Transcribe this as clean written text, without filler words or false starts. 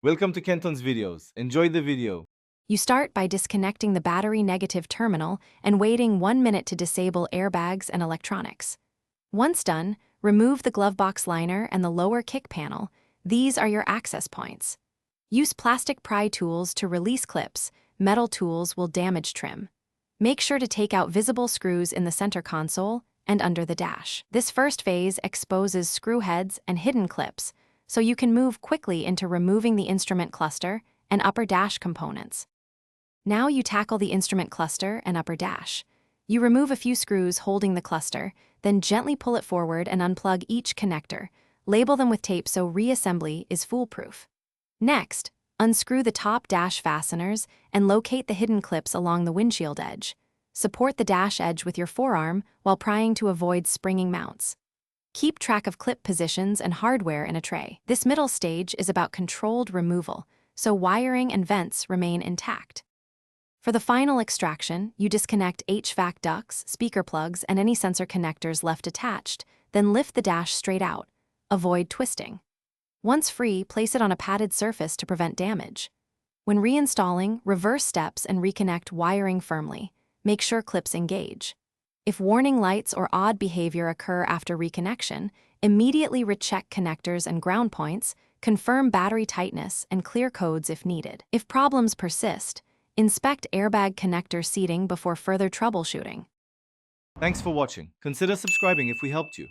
Welcome to Kenton's videos. Enjoy the video. You start by disconnecting the battery negative terminal and waiting 1 minute to disable airbags and electronics. Once done, remove the glove box liner and the lower kick panel. These are your access points. Use plastic pry tools to release clips. Metal tools will damage trim. Make sure to take out visible screws in the center console and under the dash. This first phase exposes screw heads and hidden clips, so you can move quickly into removing the instrument cluster and upper dash components. Now you tackle the instrument cluster and upper dash. You remove a few screws holding the cluster, then gently pull it forward and unplug each connector. Label them with tape so reassembly is foolproof. Next, unscrew the top dash fasteners and locate the hidden clips along the windshield edge. Support the dash edge with your forearm while prying to avoid springing mounts. Keep track of clip positions and hardware in a tray. This middle stage is about controlled removal, so wiring and vents remain intact. For the final extraction, you disconnect HVAC ducts, speaker plugs, and any sensor connectors left attached, then lift the dash straight out. Avoid twisting. Once free, place it on a padded surface to prevent damage. When reinstalling, reverse steps and reconnect wiring firmly. Make sure clips engage. If warning lights or odd behavior occur after reconnection, immediately recheck connectors and ground points, confirm battery tightness, and clear codes if needed. If problems persist, inspect airbag connector seating before further troubleshooting. Thanks for watching. Consider subscribing if we helped you.